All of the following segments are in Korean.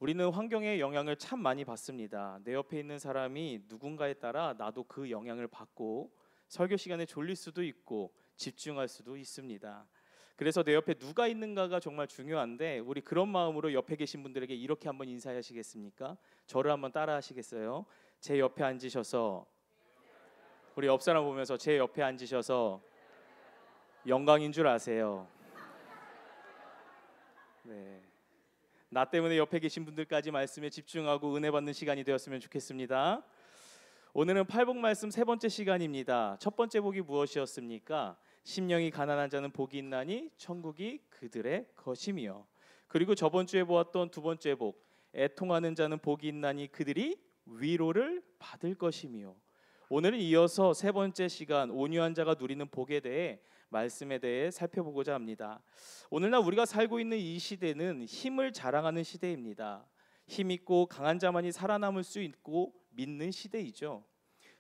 우리는 환경의 영향을 참 많이 받습니다. 내 옆에 있는 사람이 누군가에 따라 나도 그 영향을 받고 설교 시간에 졸릴 수도 있고 집중할 수도 있습니다. 그래서 내 옆에 누가 있는가가 정말 중요한데 우리 그런 마음으로 옆에 계신 분들에게 이렇게 한번 인사하시겠습니까? 저를 한번 따라 하시겠어요? 제 옆에 앉으셔서, 우리 옆 사람 보면서 제 옆에 앉으셔서 영광인 줄 아세요. 네. 나 때문에 옆에 계신 분들까지 말씀에 집중하고 은혜 받는 시간이 되었으면 좋겠습니다. 오늘은 팔복 말씀 세 번째 시간입니다. 첫 번째 복이 무엇이었습니까? 심령이 가난한 자는 복이 있나니 천국이 그들의 것이며, 그리고 저번 주에 보았던 두 번째 복, 애통하는 자는 복이 있나니 그들이 위로를 받을 것이며, 오늘은 이어서 세 번째 시간 온유한 자가 누리는 복에 대해 말씀에 대해 살펴보고자 합니다. 오늘날 우리가 살고 있는 이 시대는 힘을 자랑하는 시대입니다. 힘 있고 강한 자만이 살아남을 수 있고 믿는 시대이죠.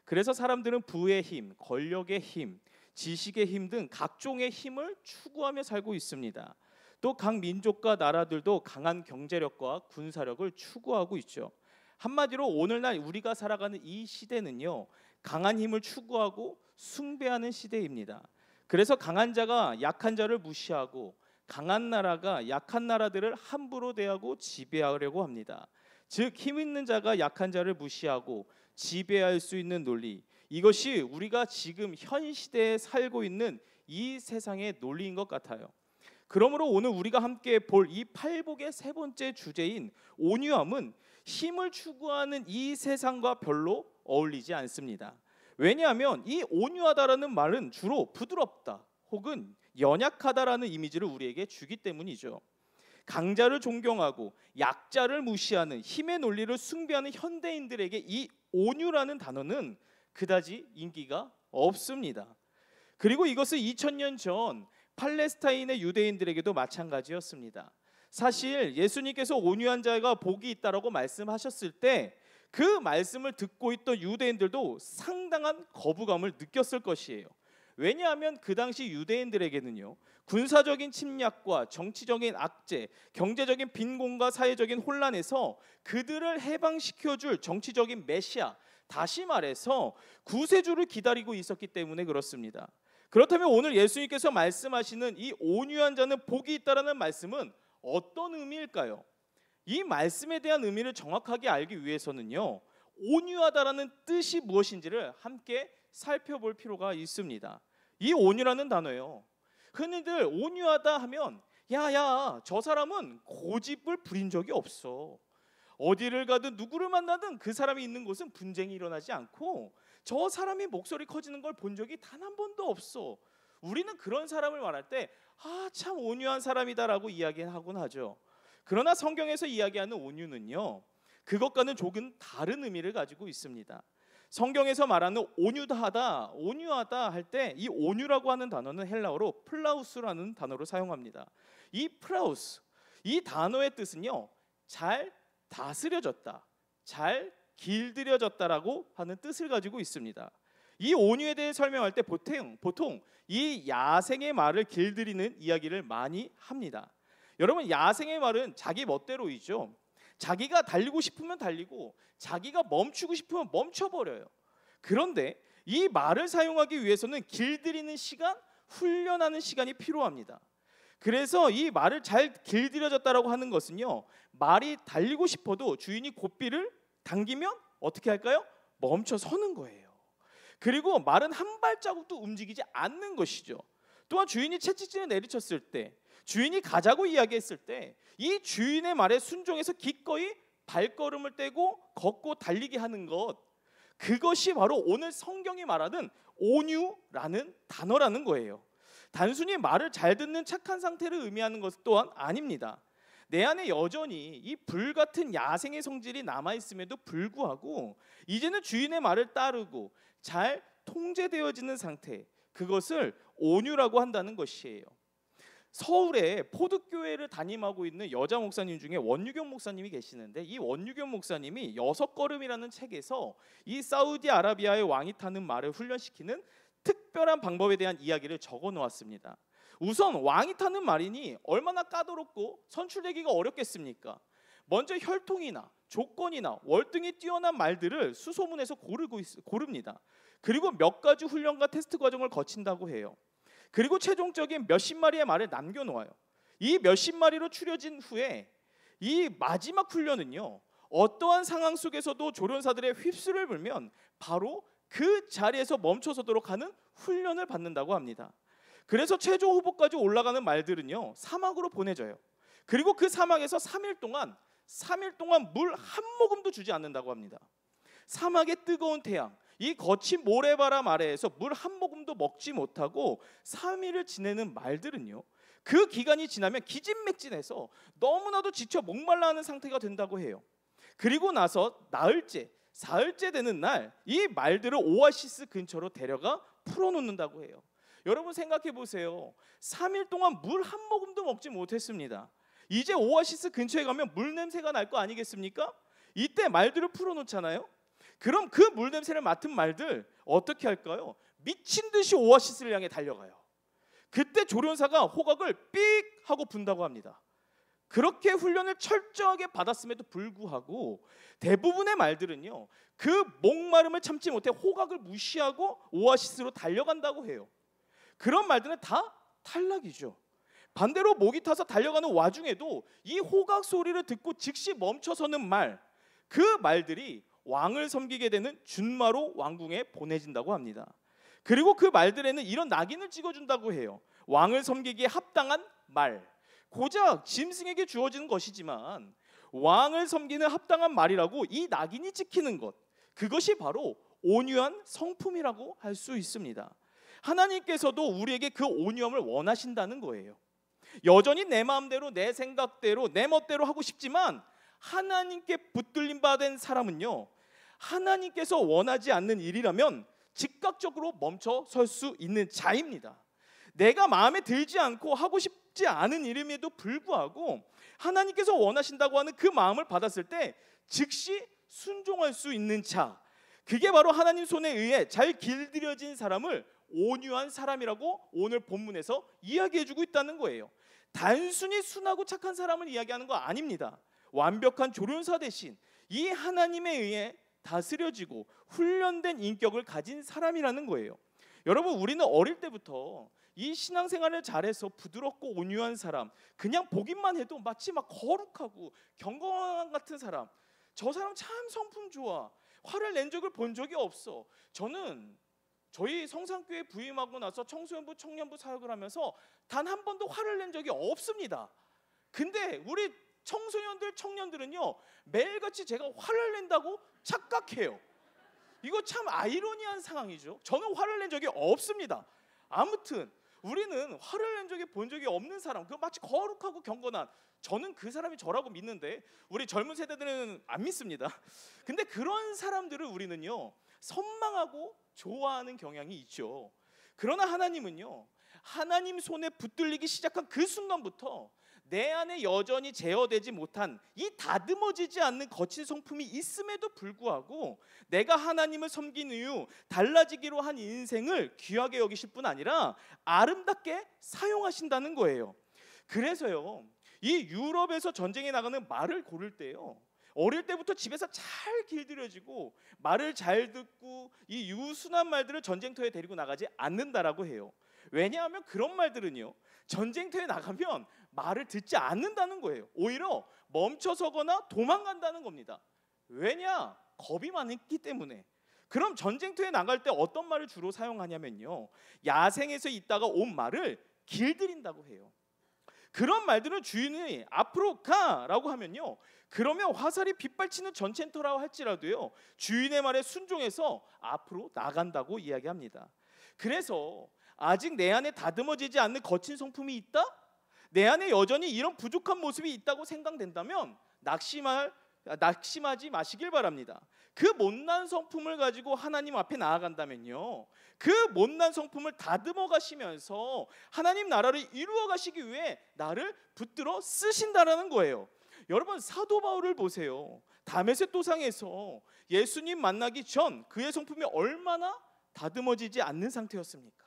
그래서 사람들은 부의 힘, 권력의 힘, 지식의 힘 등 각종의 힘을 추구하며 살고 있습니다. 또 각 민족과 나라들도 강한 경제력과 군사력을 추구하고 있죠. 한마디로 오늘날 우리가 살아가는 이 시대는요, 강한 힘을 추구하고 숭배하는 시대입니다. 그래서 강한 자가 약한 자를 무시하고 강한 나라가 약한 나라들을 함부로 대하고 지배하려고 합니다. 즉 힘 있는 자가 약한 자를 무시하고 지배할 수 있는 논리, 이것이 우리가 지금 현 시대에 살고 있는 이 세상의 논리인 것 같아요. 그러므로 오늘 우리가 함께 볼 이 팔복의 세 번째 주제인 온유함은 힘을 추구하는 이 세상과 별로 어울리지 않습니다. 왜냐하면 이 온유하다라는 말은 주로 부드럽다 혹은 연약하다라는 이미지를 우리에게 주기 때문이죠. 강자를 존경하고 약자를 무시하는 힘의 논리를 숭배하는 현대인들에게 이 온유라는 단어는 그다지 인기가 없습니다. 그리고 이것은 2000년 전 팔레스타인의 유대인들에게도 마찬가지였습니다. 사실 예수님께서 온유한 자가 복이 있다라고 말씀하셨을 때 그 말씀을 듣고 있던 유대인들도 상당한 거부감을 느꼈을 것이에요. 왜냐하면 그 당시 유대인들에게는요, 군사적인 침략과 정치적인 악재, 경제적인 빈곤과 사회적인 혼란에서 그들을 해방시켜줄 정치적인 메시아, 다시 말해서 구세주를 기다리고 있었기 때문에 그렇습니다. 그렇다면 오늘 예수님께서 말씀하시는 이 온유한 자는 복이 있다라는 말씀은 어떤 의미일까요? 이 말씀에 대한 의미를 정확하게 알기 위해서는요, 온유하다라는 뜻이 무엇인지를 함께 살펴볼 필요가 있습니다. 이 온유라는 단어예요. 흔히들 온유하다 하면 야야 저 사람은 고집을 부린 적이 없어. 어디를 가든 누구를 만나든 그 사람이 있는 곳은 분쟁이 일어나지 않고 저 사람이 목소리 커지는 걸 본 적이 단 한 번도 없어. 우리는 그런 사람을 말할 때 참 온유한 사람이다라고 이야기하곤 하죠. 그러나 성경에서 이야기하는 온유는요, 그것과는 조금 다른 의미를 가지고 있습니다. 성경에서 말하는 온유하다 할 때 이 온유라고 하는 단어는 헬라어로 플라우스라는 단어로 사용합니다. 이 플라우스, 이 단어의 뜻은요, 잘 다스려졌다, 잘 길들여졌다라고 하는 뜻을 가지고 있습니다. 이 온유에 대해 설명할 때 보통 이 야생의 말을 길들이는 이야기를 많이 합니다. 여러분, 야생의 말은 자기 멋대로이죠. 자기가 달리고 싶으면 달리고 자기가 멈추고 싶으면 멈춰버려요. 그런데 이 말을 사용하기 위해서는 길들이는 시간, 훈련하는 시간이 필요합니다. 그래서 이 말을 잘 길들여졌다라고 하는 것은요, 말이 달리고 싶어도 주인이 고삐를 당기면 어떻게 할까요? 멈춰 서는 거예요. 그리고 말은 한 발자국도 움직이지 않는 것이죠. 또한 주인이 채찍질을 내리쳤을 때, 주인이 가자고 이야기했을 때 이 주인의 말에 순종해서 기꺼이 발걸음을 떼고 걷고 달리게 하는 것, 그것이 바로 오늘 성경이 말하는 온유라는 단어라는 거예요. 단순히 말을 잘 듣는 착한 상태를 의미하는 것 또한 아닙니다. 내 안에 여전히 이 불같은 야생의 성질이 남아있음에도 불구하고 이제는 주인의 말을 따르고 잘 통제되어지는 상태, 그것을 온유라고 한다는 것이에요. 서울에 포득교회를 담임하고 있는 여자 목사님 중에 원유경 목사님이 계시는데, 이 원유경 목사님이 6걸음이라는 책에서 이 사우디아라비아의 왕이 타는 말을 훈련시키는 특별한 방법에 대한 이야기를 적어 놓았습니다. 우선 왕이 타는 말이니 얼마나 까다롭고 선출되기가 어렵겠습니까? 먼저 혈통이나 조건이나 월등히 뛰어난 말들을 수소문에서 고릅니다. 그리고 몇 가지 훈련과 테스트 과정을 거친다고 해요. 그리고 최종적인 몇십 마리의 말을 남겨놓아요. 이 몇십 마리로 추려진 후에 이 마지막 훈련은요, 어떠한 상황 속에서도 조련사들의 휩쓸을 불면 바로 그 자리에서 멈춰서도록 하는 훈련을 받는다고 합니다. 그래서 최종 후보까지 올라가는 말들은요, 사막으로 보내져요. 그리고 그 사막에서 3일 동안 물 한 모금도 주지 않는다고 합니다. 사막의 뜨거운 태양, 이 거친 모래바람 아래에서 물 한 모금도 먹지 못하고 3일을 지내는 말들은요, 그 기간이 지나면 기진맥진해서 너무나도 지쳐 목말라 하는 상태가 된다고 해요. 그리고 나서 나흘째, 사흘째 되는 날 이 말들을 오아시스 근처로 데려가 풀어놓는다고 해요. 여러분 생각해 보세요. 3일 동안 물 한 모금도 먹지 못했습니다. 이제 오아시스 근처에 가면 물 냄새가 날 거 아니겠습니까? 이때 말들을 풀어놓잖아요. 그럼 그 물 냄새를 맡은 말들 어떻게 할까요? 미친 듯이 오아시스를 향해 달려가요. 그때 조련사가 호각을 삑 하고 분다고 합니다. 그렇게 훈련을 철저하게 받았음에도 불구하고 대부분의 말들은요, 그 목마름을 참지 못해 호각을 무시하고 오아시스로 달려간다고 해요. 그런 말들은 다 탈락이죠. 반대로 목이 타서 달려가는 와중에도 이 호각 소리를 듣고 즉시 멈춰서는 말, 그 말들이 왕을 섬기게 되는 준마로 왕궁에 보내진다고 합니다. 그리고 그 말들에는 이런 낙인을 찍어준다고 해요. 왕을 섬기기에 합당한 말, 고작 짐승에게 주어지는 것이지만 왕을 섬기는 합당한 말이라고 이 낙인이 찍히는 것, 그것이 바로 온유한 성품이라고 할 수 있습니다. 하나님께서도 우리에게 그 온유함을 원하신다는 거예요. 여전히 내 마음대로, 내 생각대로, 내 멋대로 하고 싶지만 하나님께 붙들림 받은 사람은요, 하나님께서 원하지 않는 일이라면 즉각적으로 멈춰 설 수 있는 자입니다. 내가 마음에 들지 않고 하고 싶지 않은 일임에도 불구하고 하나님께서 원하신다고 하는 그 마음을 받았을 때 즉시 순종할 수 있는 자, 그게 바로 하나님 손에 의해 잘 길들여진 사람을 온유한 사람이라고 오늘 본문에서 이야기해주고 있다는 거예요. 단순히 순하고 착한 사람을 이야기하는 거 아닙니다. 완벽한 조련사 대신 이 하나님에 의해 다스려지고 훈련된 인격을 가진 사람이라는 거예요. 여러분, 우리는 어릴 때부터 이 신앙생활을 잘해서 부드럽고 온유한 사람, 그냥 보기만 해도 마치 막 거룩하고 경건한 같은 사람, 저 사람 참 성품 좋아, 화를 낸 적을 본 적이 없어. 저는 저희 성산교회 부임하고 나서 청소년부, 청년부 사역을 하면서 단 한 번도 화를 낸 적이 없습니다. 근데 우리 청소년들, 청년들은요, 매일같이 제가 화를 낸다고 착각해요. 이거 참 아이러니한 상황이죠. 저는 화를 낸 적이 없습니다. 아무튼 우리는 화를 낸 적이 본 적이 없는 사람, 그 마치 거룩하고 경건한, 저는 그 사람이 저라고 믿는데 우리 젊은 세대들은 안 믿습니다. 근데 그런 사람들을 우리는요, 선망하고 좋아하는 경향이 있죠. 그러나 하나님은요, 하나님 손에 붙들리기 시작한 그 순간부터 내 안에 여전히 제어되지 못한 이 다듬어지지 않는 거친 성품이 있음에도 불구하고 내가 하나님을 섬긴 이후 달라지기로 한 인생을 귀하게 여기실 뿐 아니라 아름답게 사용하신다는 거예요. 그래서요, 이 유럽에서 전쟁에 나가는 말을 고를 때요, 어릴 때부터 집에서 잘 길들여지고 말을 잘 듣고 이 유순한 말들을 전쟁터에 데리고 나가지 않는다라고 해요. 왜냐하면 그런 말들은요, 전쟁터에 나가면 말을 듣지 않는다는 거예요. 오히려 멈춰서거나 도망간다는 겁니다. 왜냐? 겁이 많기 때문에. 그럼 전쟁터에 나갈 때 어떤 말을 주로 사용하냐면요, 야생에서 있다가 온 말을 길들인다고 해요. 그런 말들은 주인이 앞으로 가라고 하면요, 그러면 화살이 빗발치는 전쟁터라고 할지라도요, 주인의 말에 순종해서 앞으로 나간다고 이야기합니다. 그래서 아직 내 안에 다듬어지지 않는 거친 성품이 있다? 내 안에 여전히 이런 부족한 모습이 있다고 생각된다면 낙심하지 마시길 바랍니다. 그 못난 성품을 가지고 하나님 앞에 나아간다면요, 그 못난 성품을 다듬어 가시면서 하나님 나라를 이루어 가시기 위해 나를 붙들어 쓰신다라는 거예요. 여러분, 사도 바울을 보세요. 다메섹 도상에서 예수님 만나기 전 그의 성품이 얼마나 다듬어지지 않는 상태였습니까?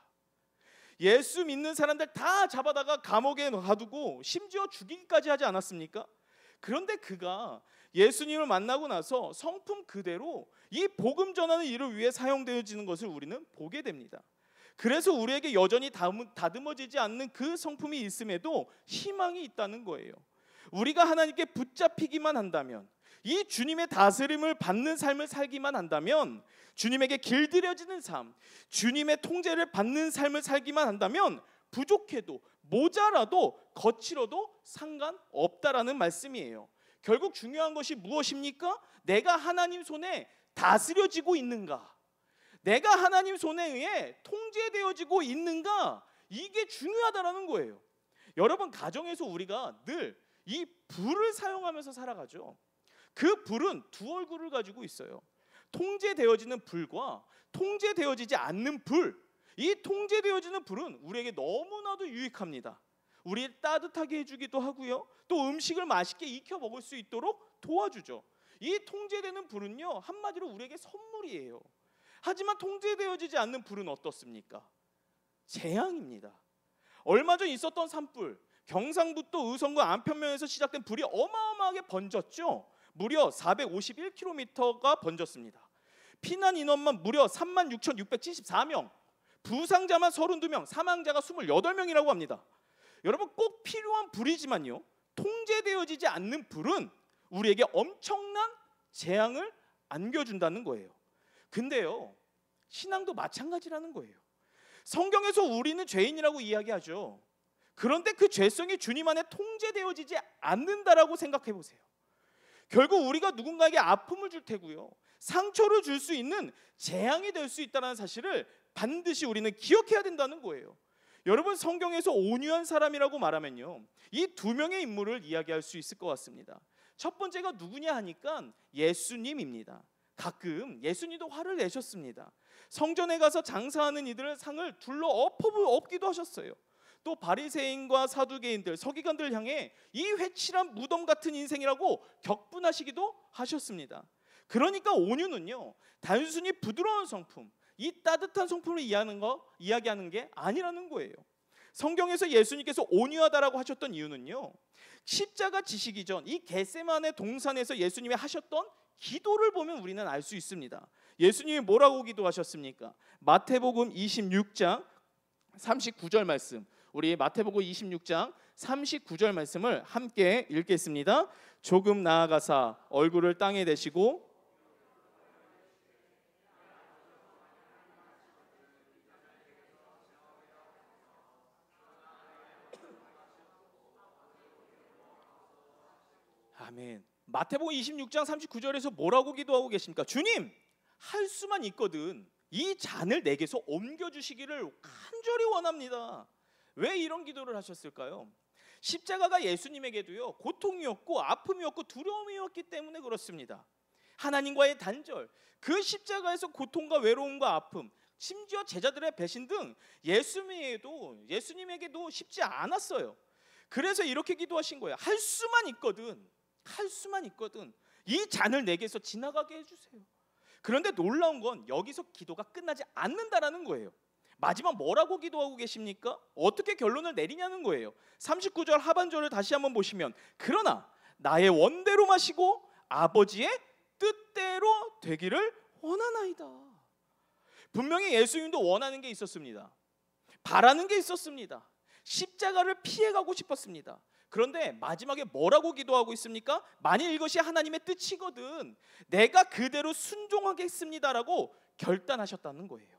예수 믿는 사람들 다 잡아다가 감옥에 가두고 심지어 죽이기까지 하지 않았습니까? 그런데 그가 예수님을 만나고 나서 성품 그대로 이 복음 전하는 일을 위해 사용되어지는 것을 우리는 보게 됩니다. 그래서 우리에게 여전히 다듬어지지 않는 그 성품이 있음에도 희망이 있다는 거예요. 우리가 하나님께 붙잡히기만 한다면, 이 주님의 다스림을 받는 삶을 살기만 한다면, 주님에게 길들여지는 삶, 주님의 통제를 받는 삶을 살기만 한다면 부족해도 모자라도 거칠어도 상관없다라는 말씀이에요. 결국 중요한 것이 무엇입니까? 내가 하나님 손에 다스려지고 있는가? 내가 하나님 손에 의해 통제되어지고 있는가? 이게 중요하다라는 거예요. 여러분, 가정에서 우리가 늘 이 불을 사용하면서 살아가죠. 그 불은 두 얼굴을 가지고 있어요. 통제되어지는 불과 통제되어지지 않는 불. 이 통제되어지는 불은 우리에게 너무나도 유익합니다. 우리를 따뜻하게 해주기도 하고요, 또 음식을 맛있게 익혀 먹을 수 있도록 도와주죠. 이 통제되는 불은요, 한마디로 우리에게 선물이에요. 하지만 통제되어지지 않는 불은 어떻습니까? 재앙입니다. 얼마 전 있었던 산불, 경상북도 의성과 안평면에서 시작된 불이 어마어마하게 번졌죠. 무려 451km가 번졌습니다. 피난 인원만 무려 36,674명, 부상자만 32명, 사망자가 28명이라고 합니다. 여러분, 꼭 필요한 불이지만요, 통제되어지지 않는 불은 우리에게 엄청난 재앙을 안겨준다는 거예요. 근데요, 신앙도 마찬가지라는 거예요. 성경에서 우리는 죄인이라고 이야기하죠. 그런데 그 죄성이 주님 안에 통제되어지지 않는다라고 생각해 보세요. 결국 우리가 누군가에게 아픔을 줄 테고요, 상처를 줄 수 있는 재앙이 될 수 있다는 사실을 반드시 우리는 기억해야 된다는 거예요. 여러분, 성경에서 온유한 사람이라고 말하면요, 이 두 명의 인물을 이야기할 수 있을 것 같습니다. 첫 번째가 누구냐 하니까 예수님입니다. 가끔 예수님도 화를 내셨습니다. 성전에 가서 장사하는 이들을 상을 둘러 엎기도 하셨어요. 또 바리새인과 사두개인들, 서기관들 향해 이 회칠한 무덤 같은 인생이라고 격분하시기도 하셨습니다. 그러니까 온유는요, 단순히 부드러운 성품, 이 따뜻한 성품을 이야기하는 게 아니라는 거예요. 성경에서 예수님께서 온유하다라고 하셨던 이유는요, 십자가 지시기 전 이 겟세마네 동산에서 예수님이 하셨던 기도를 보면 우리는 알 수 있습니다. 예수님이 뭐라고 기도하셨습니까? 마태복음 26장 39절 말씀, 우리 마태복음 26장 39절 말씀을 함께 읽겠습니다. 조금 나아가사 얼굴을 땅에 대시고 아멘. 마태복음 26장 39절에서 뭐라고 기도하고 계십니까? 주님, 할 수만 있거든 이 잔을 내게서 옮겨주시기를 간절히 원합니다. 왜 이런 기도를 하셨을까요? 십자가가 예수님에게도요, 고통이었고 아픔이었고 두려움이었기 때문에 그렇습니다. 하나님과의 단절, 그 십자가에서 고통과 외로움과 아픔, 심지어 제자들의 배신 등 예수님에게도 쉽지 않았어요. 그래서 이렇게 기도하신 거예요. 할 수만 있거든 이 잔을 내게서 지나가게 해주세요. 그런데 놀라운 건 여기서 기도가 끝나지 않는다라는 거예요. 마지막 뭐라고 기도하고 계십니까? 어떻게 결론을 내리냐는 거예요. 39절 하반절을 다시 한번 보시면, 그러나 나의 원대로 마시고 아버지의 뜻대로 되기를 원하나이다. 분명히 예수님도 원하는 게 있었습니다. 바라는 게 있었습니다. 십자가를 피해가고 싶었습니다. 그런데 마지막에 뭐라고 기도하고 있습니까? 만일 이것이 하나님의 뜻이거든 내가 그대로 순종하겠습니다라고 결단하셨다는 거예요.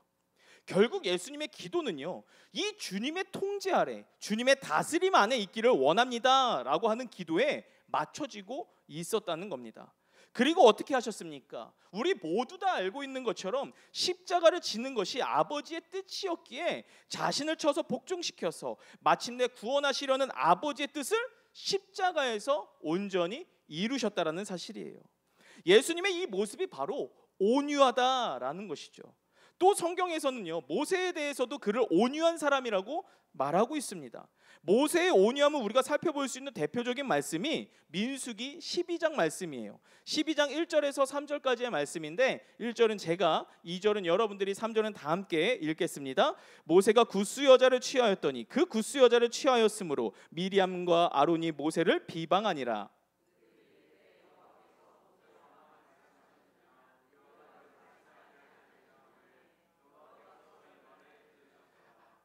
결국 예수님의 기도는요, 이 주님의 통제 아래, 주님의 다스림 안에 있기를 원합니다라고 하는 기도에 맞춰지고 있었다는 겁니다. 그리고 어떻게 하셨습니까? 우리 모두 다 알고 있는 것처럼 십자가를 지는 것이 아버지의 뜻이었기에 자신을 쳐서 복종시켜서 마침내 구원하시려는 아버지의 뜻을 십자가에서 온전히 이루셨다라는 사실이에요. 예수님의 이 모습이 바로 온유하다라는 것이죠. 또 성경에서는요, 모세에 대해서도 그를 온유한 사람이라고 말하고 있습니다. 모세의 온유함을 우리가 살펴볼 수 있는 대표적인 말씀이 민수기 12장 말씀이에요. 12장 1절에서 3절까지의 말씀인데 1절은 제가, 2절은 여러분들이, 3절은 다 함께 읽겠습니다. 모세가 굿수 여자를 취하였더니 그 굿수 여자를 취하였으므로 미리암과 아론이 모세를 비방하니라.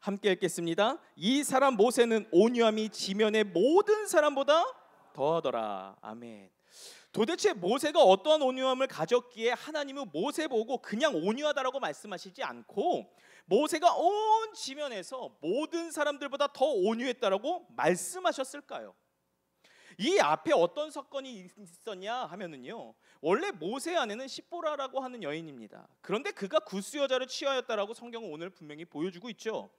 함께 읽겠습니다. 이 사람 모세는 온유함이 지면의 모든 사람보다 더하더라. 아멘. 도대체 모세가 어떠한 온유함을 가졌기에 하나님은 모세 보고 그냥 온유하다라고 말씀하시지 않고 모세가 온 지면에서 모든 사람들보다 더 온유했다라고 말씀하셨을까요? 이 앞에 어떤 사건이 있었냐 하면은요, 원래 모세 아내는 십보라라고 하는 여인입니다. 그런데 그가 구스 여자를 취하였다라고 성경은 오늘 분명히 보여주고 있죠.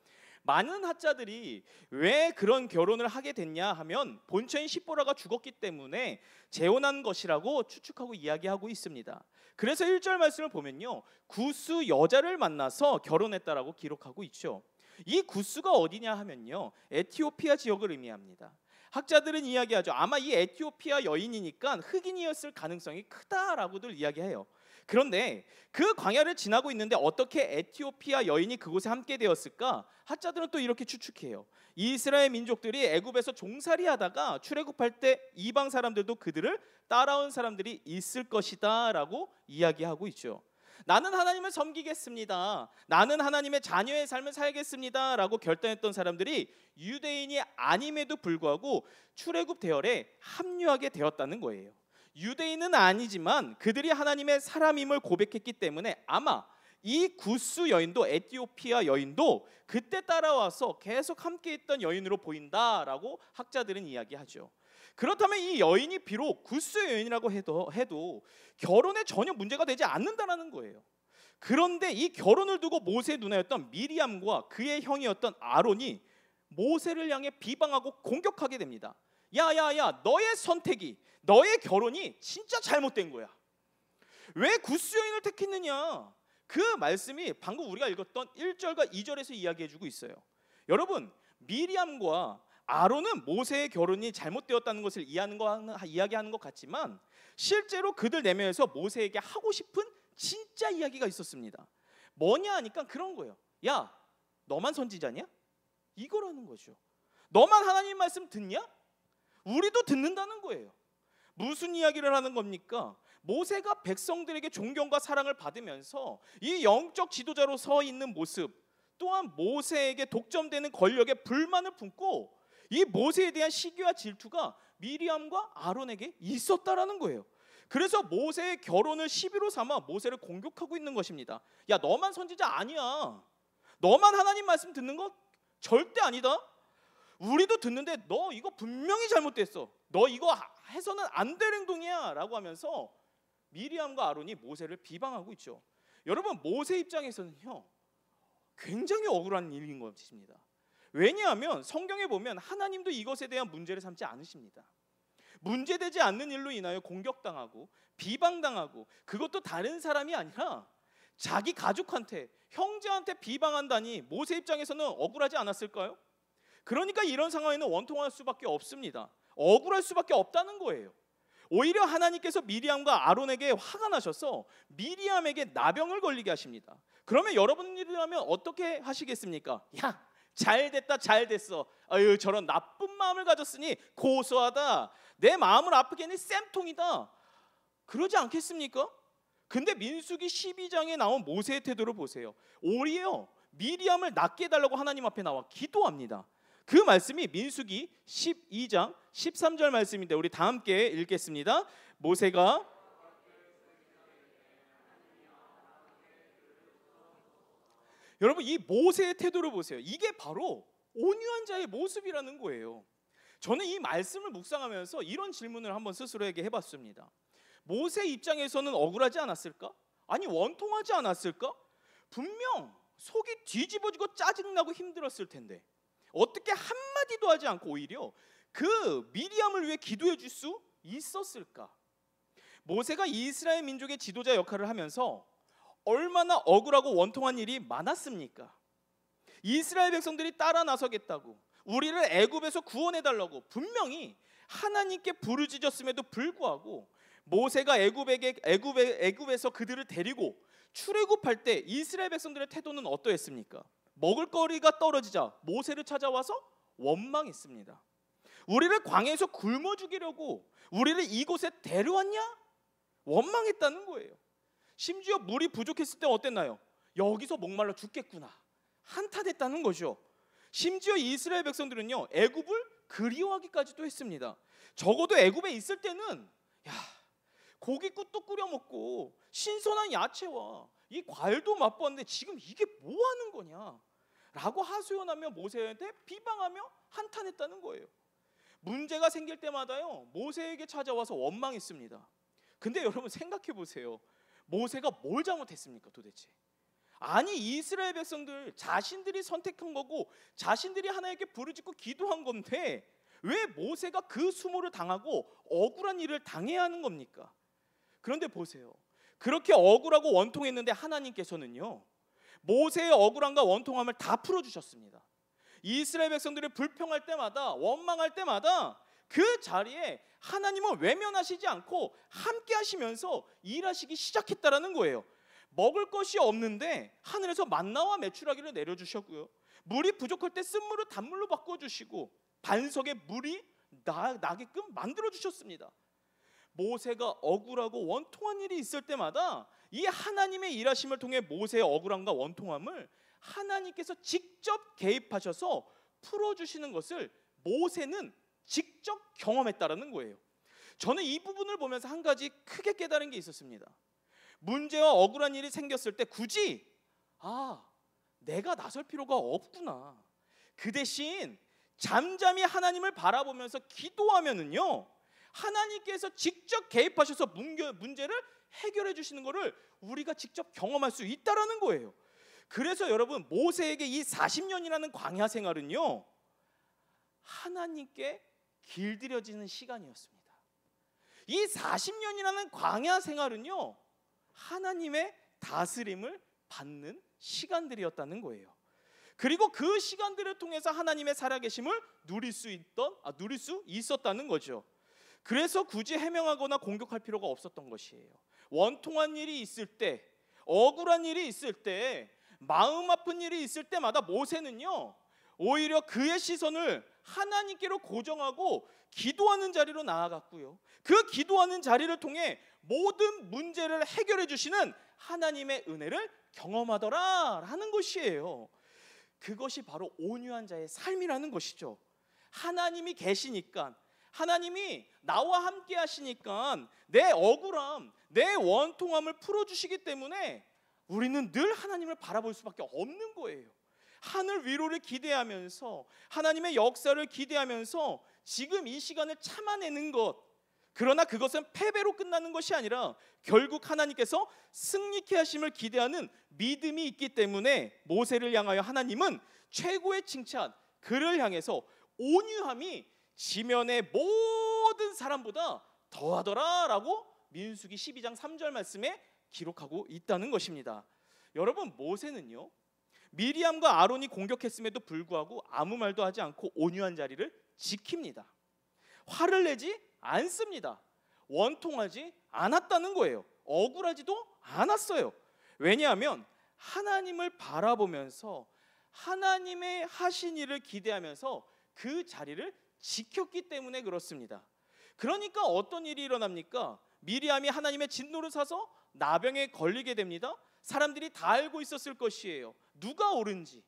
많은 학자들이 왜 그런 결혼을 하게 됐냐 하면 본처인 십보라가 죽었기 때문에 재혼한 것이라고 추측하고 이야기하고 있습니다. 그래서 1절 말씀을 보면요, 구스 여자를 만나서 결혼했다라고 기록하고 있죠. 이 구스가 어디냐 하면요, 에티오피아 지역을 의미합니다. 학자들은 이야기하죠. 아마 이 에티오피아 여인이니까 흑인이었을 가능성이 크다라고들 이야기해요. 그런데 그 광야를 지나고 있는데 어떻게 에티오피아 여인이 그곳에 함께 되었을까? 학자들은 또 이렇게 추측해요. 이스라엘 민족들이 애굽에서 종살이하다가 출애굽할 때 이방 사람들도 그들을 따라온 사람들이 있을 것이다 라고 이야기하고 있죠. 나는 하나님을 섬기겠습니다, 나는 하나님의 자녀의 삶을 살겠습니다 라고 결단했던 사람들이 유대인이 아님에도 불구하고 출애굽 대열에 합류하게 되었다는 거예요. 유대인은 아니지만 그들이 하나님의 사람임을 고백했기 때문에 아마 이 구스 여인도 에티오피아 여인도 그때 따라와서 계속 함께 있던 여인으로 보인다라고 학자들은 이야기하죠. 그렇다면 이 여인이 비록 구스 여인이라고 해도 결혼에 전혀 문제가 되지 않는다라는 거예요. 그런데 이 결혼을 두고 모세의 누나였던 미리암과 그의 형이었던 아론이 모세를 향해 비방하고 공격하게 됩니다. 야야야, 너의 선택이, 너의 결혼이 진짜 잘못된 거야. 왜 구스 여인을 택했느냐? 그 말씀이 방금 우리가 읽었던 1절과 2절에서 이야기해주고 있어요. 여러분, 미리암과 아론은 모세의 결혼이 잘못되었다는 것을 이야기하는 것 같지만 실제로 그들 내면에서 모세에게 하고 싶은 진짜 이야기가 있었습니다. 뭐냐 하니까 그런 거예요. 야, 너만 선지자냐? 이거라는 거죠. 너만 하나님 말씀 듣냐? 우리도 듣는다는 거예요. 무슨 이야기를 하는 겁니까? 모세가 백성들에게 존경과 사랑을 받으면서 이 영적 지도자로 서 있는 모습, 또한 모세에게 독점되는 권력에 불만을 품고 이 모세에 대한 시기와 질투가 미리암과 아론에게 있었다라는 거예요. 그래서 모세의 결혼을 시비로 삼아 모세를 공격하고 있는 것입니다. 야, 너만 선지자 아니야. 너만 하나님 말씀 듣는 거 절대 아니다. 우리도 듣는데 너 이거 분명히 잘못됐어. 너 이거 해서는 안 될 행동이야 라고 하면서 미리암과 아론이 모세를 비방하고 있죠. 여러분, 모세 입장에서는요, 굉장히 억울한 일인 것입니다. 왜냐하면 성경에 보면 하나님도 이것에 대한 문제를 삼지 않으십니다. 문제되지 않는 일로 인하여 공격당하고 비방당하고, 그것도 다른 사람이 아니라 자기 가족한테, 형제한테 비방한다니 모세 입장에서는 억울하지 않았을까요? 그러니까 이런 상황에는 원통할 수밖에 없습니다. 억울할 수밖에 없다는 거예요. 오히려 하나님께서 미리암과 아론에게 화가 나셔서 미리암에게 나병을 걸리게 하십니다. 그러면 여러분들이라면 어떻게 하시겠습니까? 야, 잘됐다, 잘됐어. 아유, 저런 나쁜 마음을 가졌으니 고소하다. 내 마음을 아프게 하니 쌤통이다. 그러지 않겠습니까? 근데 민수기 12장에 나온 모세의 태도를 보세요. 오히려 미리암을 낫게 해달라고 하나님 앞에 나와 기도합니다. 그 말씀이 민수기 12장 13절 말씀인데 우리 다 함께 읽겠습니다. 모세가 여러분, 이 모세의 태도를 보세요. 이게 바로 온유한 자의 모습이라는 거예요. 저는 이 말씀을 묵상하면서 이런 질문을 한번 스스로에게 해봤습니다. 모세 입장에서는 억울하지 않았을까? 아니, 원통하지 않았을까? 분명 속이 뒤집어지고 짜증나고 힘들었을 텐데 어떻게 한마디도 하지 않고 오히려 그 미리암을 위해 기도해 줄 수 있었을까? 모세가 이스라엘 민족의 지도자 역할을 하면서 얼마나 억울하고 원통한 일이 많았습니까? 이스라엘 백성들이 따라 나서겠다고, 우리를 애굽에서 구원해달라고 분명히 하나님께 부르짖었음에도 불구하고 모세가 애굽에서 그들을 데리고 출애굽할 때 이스라엘 백성들의 태도는 어떠했습니까? 먹을거리가 떨어지자 모세를 찾아와서 원망했습니다. 우리를 광야에서 굶어 죽이려고 우리를 이곳에 데려왔냐? 원망했다는 거예요. 심지어 물이 부족했을 때 어땠나요? 여기서 목말라 죽겠구나, 한탄했다는 거죠. 심지어 이스라엘 백성들은요, 애굽을 그리워하기까지도 했습니다. 적어도 애굽에 있을 때는 야, 고깃국도 끓여 먹고 신선한 야채와 이 과일도 맛보았는데 지금 이게 뭐 하는 거냐 라고 하소연하며 모세한테 비방하며 한탄했다는 거예요. 문제가 생길 때마다요, 모세에게 찾아와서 원망했습니다. 근데 여러분 생각해 보세요. 모세가 뭘 잘못했습니까 도대체? 아니, 이스라엘 백성들 자신들이 선택한 거고 자신들이 하나님께 부르짖고 기도한 건데 왜 모세가 그 수모를 당하고 억울한 일을 당해야 하는 겁니까? 그런데 보세요. 그렇게 억울하고 원통했는데 하나님께서는요, 모세의 억울함과 원통함을 다 풀어주셨습니다. 이스라엘 백성들이 불평할 때마다, 원망할 때마다 그 자리에 하나님은 외면하시지 않고 함께 하시면서 일하시기 시작했다라는 거예요. 먹을 것이 없는데 하늘에서 만나와 메추라기를 내려주셨고요, 물이 부족할 때 쓴물을 단물로 바꿔주시고 반석에 물이 나게끔 만들어주셨습니다. 모세가 억울하고 원통한 일이 있을 때마다 이 하나님의 일하심을 통해 모세의 억울함과 원통함을 하나님께서 직접 개입하셔서 풀어주시는 것을 모세는 직접 경험했다라는 거예요. 저는 이 부분을 보면서 한 가지 크게 깨달은 게 있었습니다. 문제와 억울한 일이 생겼을 때 굳이 내가 나설 필요가 없구나. 그 대신 잠잠히 하나님을 바라보면서 기도하면은요, 하나님께서 직접 개입하셔서 문제를 해결해 주시는 것을 우리가 직접 경험할 수 있다라는 거예요. 그래서 여러분, 모세에게 이 40년이라는 광야 생활은요, 하나님께 길들여지는 시간이었습니다. 이 40년이라는 광야 생활은요, 하나님의 다스림을 받는 시간들이었다는 거예요. 그리고 그 시간들을 통해서 하나님의 살아계심을 누릴 수 있었다는 거죠. 그래서 굳이 해명하거나 공격할 필요가 없었던 것이에요. 원통한 일이 있을 때, 억울한 일이 있을 때, 마음 아픈 일이 있을 때마다 모세는요, 오히려 그의 시선을 하나님께로 고정하고 기도하는 자리로 나아갔고요, 그 기도하는 자리를 통해 모든 문제를 해결해 주시는 하나님의 은혜를 경험하더라 하는 것이에요. 그것이 바로 온유한 자의 삶이라는 것이죠. 하나님이 계시니까, 하나님이 나와 함께 하시니까 내 억울함, 내 원통함을 풀어주시기 때문에 우리는 늘 하나님을 바라볼 수밖에 없는 거예요. 하늘 위로를 기대하면서, 하나님의 역사를 기대하면서 지금 이 시간을 참아내는 것, 그러나 그것은 패배로 끝나는 것이 아니라 결국 하나님께서 승리케 하심을 기대하는 믿음이 있기 때문에 모세를 향하여 하나님은 최고의 칭찬, 그를 향해서 온유함이 지면의 모든 사람보다 더하더라라고 민수기 12장 3절 말씀에 기록하고 있다는 것입니다. 여러분, 모세는요, 미리암과 아론이 공격했음에도 불구하고 아무 말도 하지 않고 온유한 자리를 지킵니다. 화를 내지 않습니다. 원통하지 않았다는 거예요. 억울하지도 않았어요. 왜냐하면 하나님을 바라보면서 하나님의 하신 일을 기대하면서 그 자리를 지켰기 때문에 그렇습니다. 그러니까 어떤 일이 일어납니까? 미리암이 하나님의 진노를 사서 나병에 걸리게 됩니다. 사람들이 다 알고 있었을 것이에요. 누가 옳은지,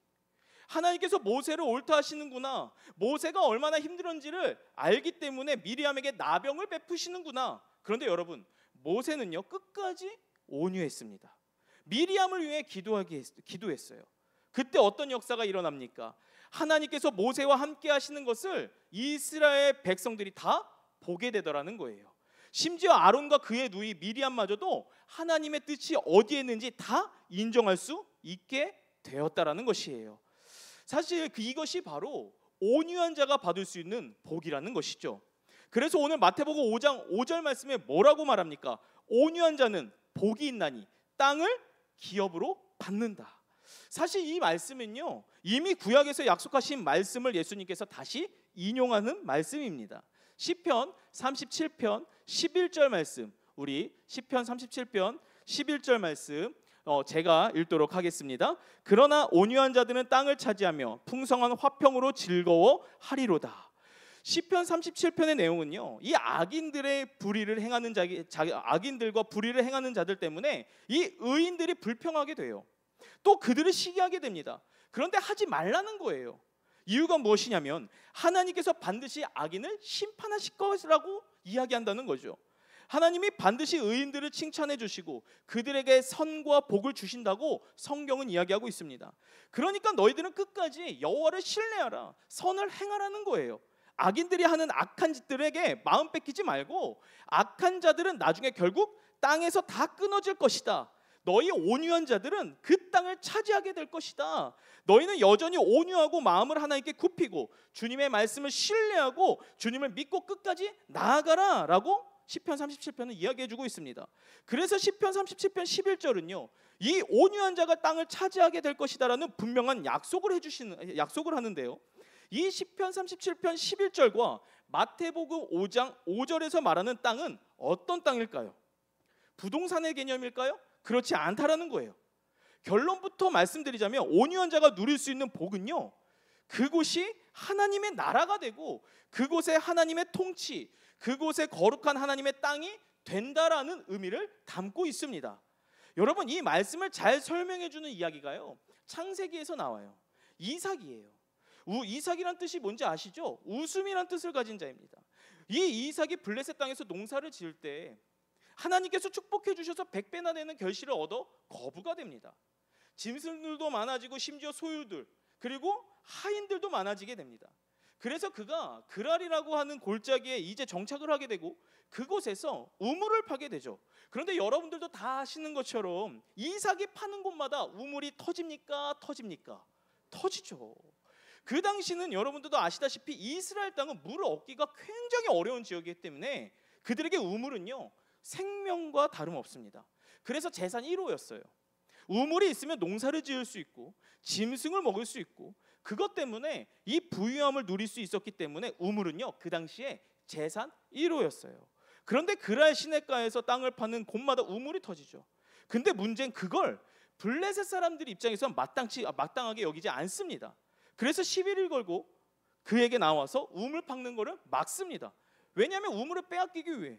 하나님께서 모세를 옳다 하시는구나, 모세가 얼마나 힘들었는지를 알기 때문에 미리암에게 나병을 베푸시는구나. 그런데 여러분, 모세는요, 끝까지 온유했습니다. 미리암을 위해 기도했어요. 그때 어떤 역사가 일어납니까? 하나님께서 모세와 함께 하시는 것을 이스라엘 백성들이 다 보게 되더라는 거예요. 심지어 아론과 그의 누이 미리암마저도 하나님의 뜻이 어디에 있는지 다 인정할 수 있게 되었다라는 것이에요. 사실 이것이 바로 온유한 자가 받을 수 있는 복이라는 것이죠. 그래서 오늘 마태복음 5장 5절 말씀에 뭐라고 말합니까? 온유한 자는 복이 있나니 땅을 기업으로 받는다. 사실 이 말씀은요, 이미 구약에서 약속하신 말씀을 예수님께서 다시 인용하는 말씀입니다. 시편 37편 11절 말씀, 우리 시편 37편 11절 말씀 제가 읽도록 하겠습니다. 그러나 온유한 자들은 땅을 차지하며 풍성한 화평으로 즐거워하리로다. 시편 37편의 내용은요, 이 악인들의 불의를 행하는 악인들과 불의를 행하는 자들 때문에 이 의인들이 불평하게 돼요. 또 그들을 시기하게 됩니다. 그런데 하지 말라는 거예요. 이유가 무엇이냐면 하나님께서 반드시 악인을 심판하실 것이라고 이야기한다는 거죠. 하나님이 반드시 의인들을 칭찬해 주시고 그들에게 선과 복을 주신다고 성경은 이야기하고 있습니다. 그러니까 너희들은 끝까지 여호와를 신뢰하라, 선을 행하라는 거예요. 악인들이 하는 악한 짓들에게 마음 뺏기지 말고 악한 자들은 나중에 결국 땅에서 다 끊어질 것이다. 너희 온유한 자들은 그 땅을 차지하게 될 것이다. 너희는 여전히 온유하고 마음을 하나님께 굽히고 주님의 말씀을 신뢰하고 주님을 믿고 끝까지 나아가라 라고 시편 37편은 이야기해주고 있습니다. 그래서 시편 37편 11절은요, 이 온유한 자가 땅을 차지하게 될 것이다 라는 분명한 약속을 하는데요, 이 시편 37편 11절과 마태복음 5장 5절에서 말하는 땅은 어떤 땅일까요? 부동산의 개념일까요? 그렇지 않다라는 거예요. 결론부터 말씀드리자면 온유한 자가 누릴 수 있는 복은요, 그곳이 하나님의 나라가 되고 그곳에 하나님의 통치, 그곳에 거룩한 하나님의 땅이 된다라는 의미를 담고 있습니다. 여러분, 이 말씀을 잘 설명해 주는 이야기가요, 창세기에서 나와요. 이삭이에요. 이삭이란 뜻이 뭔지 아시죠? 웃음이란 뜻을 가진 자입니다. 이 이삭이 블레셋 땅에서 농사를 지을 때 하나님께서 축복해 주셔서 100배나 되는 결실을 얻어 거부가 됩니다. 짐승들도 많아지고 심지어 소유들, 그리고 하인들도 많아지게 됩니다. 그래서 그가 그랄이라고 하는 골짜기에 이제 정착을 하게 되고 그곳에서 우물을 파게 되죠. 그런데 여러분들도 다 아시는 것처럼 이삭이 파는 곳마다 우물이 터집니까? 터지죠. 그 당시는 여러분들도 아시다시피 이스라엘 땅은 물을 얻기가 굉장히 어려운 지역이기 때문에 그들에게 우물은요, 생명과 다름없습니다. 그래서 재산 1호였어요. 우물이 있으면 농사를 지을 수 있고 짐승을 먹을 수 있고, 그것 때문에 이 부유함을 누릴 수 있었기 때문에 우물은요, 그 당시에 재산 1호였어요. 그런데 그랄 시냇가에서 땅을 파는 곳마다 우물이 터지죠. 근데 문제는 그걸 블레셋 사람들 입장에서는 마땅하게 여기지 않습니다. 그래서 시비를 걸고 그에게 나와서 우물 파는 거를 막습니다. 왜냐하면 우물을 빼앗기기 위해.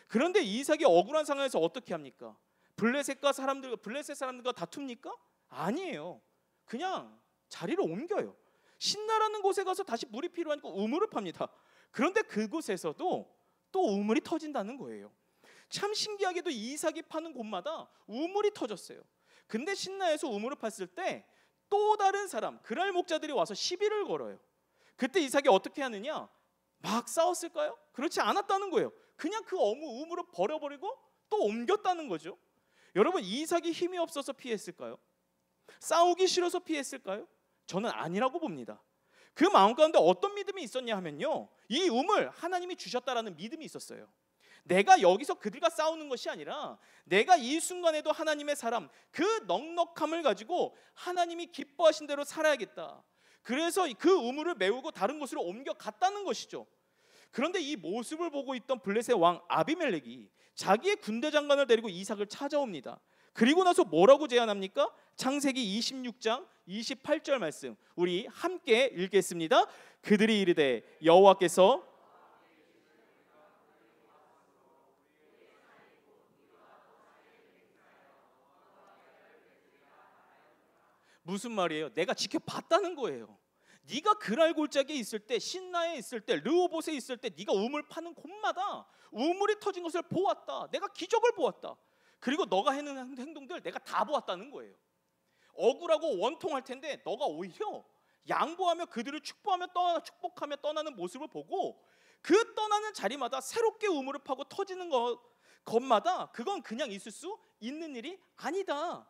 그런데 이삭이 억울한 상황에서 어떻게 합니까? 블레셋 사람들과 다툽니까? 아니에요. 그냥 자리를 옮겨요. 신나라는 곳에 가서 다시 물이 필요하니까 우물을 팝니다. 그런데 그곳에서도 또 우물이 터진다는 거예요. 참 신기하게도 이삭이 파는 곳마다 우물이 터졌어요. 근데 신나에서 우물을 팠을 때 또 다른 사람, 그랄 목자들이 와서 시비를 걸어요. 그때 이삭이 어떻게 하느냐? 막 싸웠을까요? 그렇지 않았다는 거예요. 그냥 그 우물을 버려버리고 또 옮겼다는 거죠. 여러분, 이삭이 힘이 없어서 피했을까요? 싸우기 싫어서 피했을까요? 저는 아니라고 봅니다. 그 마음 가운데 어떤 믿음이 있었냐 하면요, 이 우물 하나님이 주셨다라는 믿음이 있었어요. 내가 여기서 그들과 싸우는 것이 아니라 내가 이 순간에도 하나님의 사람, 그 넉넉함을 가지고 하나님이 기뻐하신 대로 살아야겠다. 그래서 그 우물을 메우고 다른 곳으로 옮겨갔다는 것이죠. 그런데 이 모습을 보고 있던 블레셋 왕 아비멜렉이 자기의 군대 장관을 데리고 이삭을 찾아옵니다. 그리고 나서 뭐라고 제안합니까? 창세기 26장 28절 말씀, 우리 함께 읽겠습니다. 그들이 이르되 여호와께서 무슨 말이에요? 내가 지켜봤다는 거예요. 네가 그랄 골짜기에 있을 때, 신나에 있을 때, 르호봇에 있을 때 네가 우물 파는 곳마다 우물이 터진 것을 보았다. 내가 기적을 보았다. 그리고 너가 하는 행동들 내가 다 보았다는 거예요. 억울하고 원통할 텐데 너가 오히려 양보하며 그들을 축복하며 떠나는 모습을 보고 그 떠나는 자리마다 새롭게 우물을 파고 터지는 것마다 그건 그냥 있을 수 있는 일이 아니다.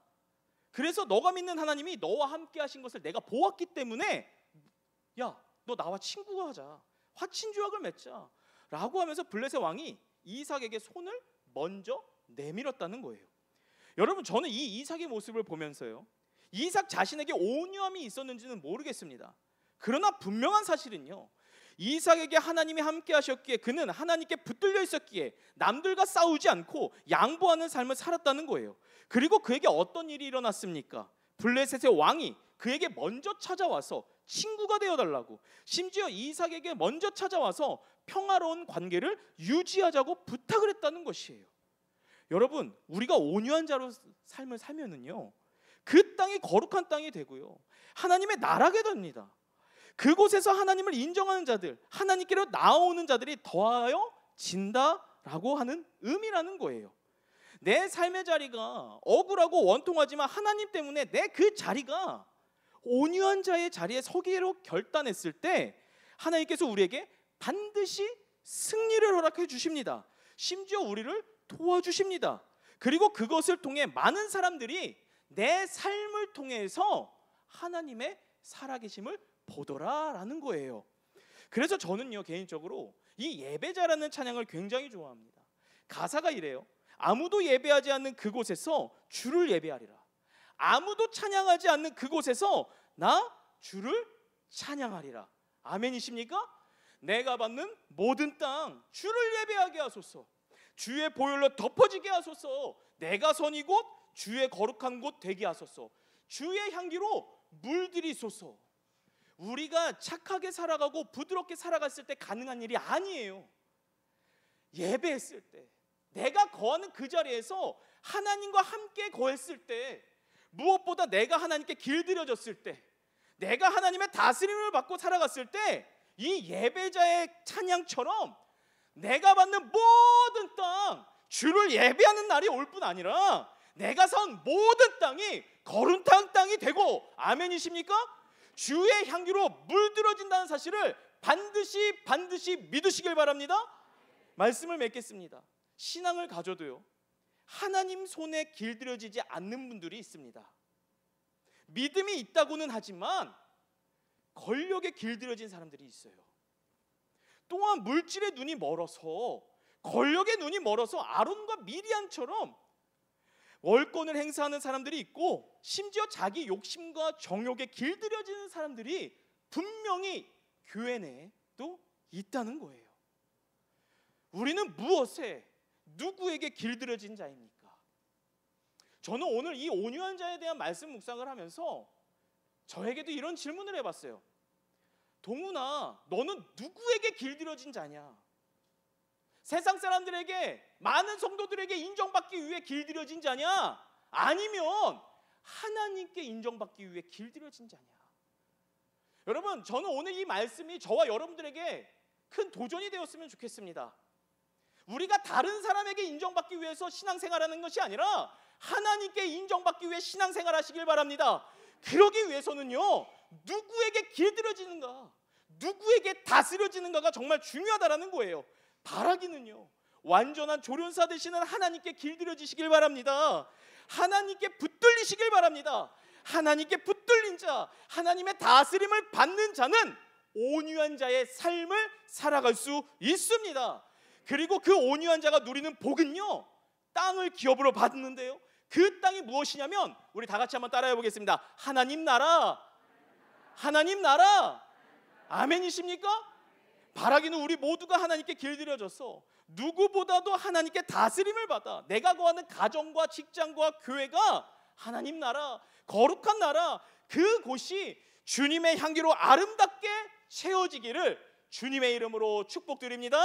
그래서 너가 믿는 하나님이 너와 함께 하신 것을 내가 보았기 때문에 야, 너 나와 친구가 하자. 화친조약을 맺자. 라고 하면서 블레셋 왕이 이삭에게 손을 먼저 내밀었다는 거예요. 여러분, 저는 이 이삭의 모습을 보면서요, 이삭 자신에게 온유함이 있었는지는 모르겠습니다. 그러나 분명한 사실은요, 이삭에게 하나님이 함께 하셨기에 그는 하나님께 붙들려 있었기에 남들과 싸우지 않고 양보하는 삶을 살았다는 거예요. 그리고 그에게 어떤 일이 일어났습니까? 블레셋의 왕이 그에게 먼저 찾아와서 친구가 되어달라고, 심지어 이삭에게 먼저 찾아와서 평화로운 관계를 유지하자고 부탁을 했다는 것이에요. 여러분, 우리가 온유한 자로 삶을 살면은요, 그 땅이 거룩한 땅이 되고요, 하나님의 나라가 됩니다. 그곳에서 하나님을 인정하는 자들, 하나님께로 나오는 자들이 더하여 진다라고 하는 의미라는 거예요. 내 삶의 자리가 억울하고 원통하지만 하나님 때문에 내 그 자리가 온유한 자의 자리에 서기로 결단했을 때 하나님께서 우리에게 반드시 승리를 허락해 주십니다. 심지어 우리를 도와주십니다. 그리고 그것을 통해 많은 사람들이 내 삶을 통해서 하나님의 살아계심을 보더라라는 거예요. 그래서 저는요, 개인적으로 이 예배자라는 찬양을 굉장히 좋아합니다. 가사가 이래요. 아무도 예배하지 않는 그곳에서 주를 예배하리라. 아무도 찬양하지 않는 그곳에서 나 주를 찬양하리라. 아멘이십니까? 내가 받는 모든 땅 주를 예배하게 하소서. 주의 보혈로 덮어지게 하소서. 내가 선 이곳 주의 거룩한 곳 되게 하소서. 주의 향기로 물들이소서. 우리가 착하게 살아가고 부드럽게 살아갔을 때 가능한 일이 아니에요. 예배했을 때, 내가 거하는 그 자리에서 하나님과 함께 거했을 때, 무엇보다 내가 하나님께 길들여졌을 때, 내가 하나님의 다스림을 받고 살아갔을 때, 이 예배자의 찬양처럼 내가 받는 모든 땅 주를 예배하는 날이 올 뿐 아니라 내가 선 모든 땅이 거룩한 땅이 되고, 아멘이십니까? 주의 향기로 물들어진다는 사실을 반드시 믿으시길 바랍니다. 말씀을 맺겠습니다. 신앙을 가져도요, 하나님 손에 길들여지지 않는 분들이 있습니다. 믿음이 있다고는 하지만 권력에 길들여진 사람들이 있어요. 또한 물질의 눈이 멀어서, 권력의 눈이 멀어서 아론과 미리암처럼 월권을 행사하는 사람들이 있고, 심지어 자기 욕심과 정욕에 길들여지는 사람들이 분명히 교회 내에도 있다는 거예요. 우리는 무엇에, 누구에게 길들여진 자입니까? 저는 오늘 이 온유한 자에 대한 말씀 묵상을 하면서 저에게도 이런 질문을 해봤어요. 동훈아, 너는 누구에게 길들여진 자냐? 세상 사람들에게, 많은 성도들에게 인정받기 위해 길들여진 자냐? 아니면 하나님께 인정받기 위해 길들여진 자냐? 여러분, 저는 오늘 이 말씀이 저와 여러분들에게 큰 도전이 되었으면 좋겠습니다. 우리가 다른 사람에게 인정받기 위해서 신앙생활하는 것이 아니라 하나님께 인정받기 위해 신앙생활하시길 바랍니다. 그러기 위해서는요, 누구에게 길들여지는가, 누구에게 다스려지는가가 정말 중요하다라는 거예요. 바라기는요, 완전한 조련사 되시는 하나님께 길들여지시길 바랍니다. 하나님께 붙들리시길 바랍니다. 하나님께 붙들린 자, 하나님의 다스림을 받는 자는 온유한 자의 삶을 살아갈 수 있습니다. 그리고 그 온유한 자가 누리는 복은요, 땅을 기업으로 받는데요, 그 땅이 무엇이냐면, 우리 다 같이 한번 따라해 보겠습니다. 하나님 나라, 하나님 나라. 아멘이십니까? 바라기는 우리 모두가 하나님께 길들여져서 누구보다도 하나님께 다스림을 받아 내가 거하는 가정과 직장과 교회가 하나님 나라, 거룩한 나라, 그곳이 주님의 향기로 아름답게 채워지기를 주님의 이름으로 축복드립니다.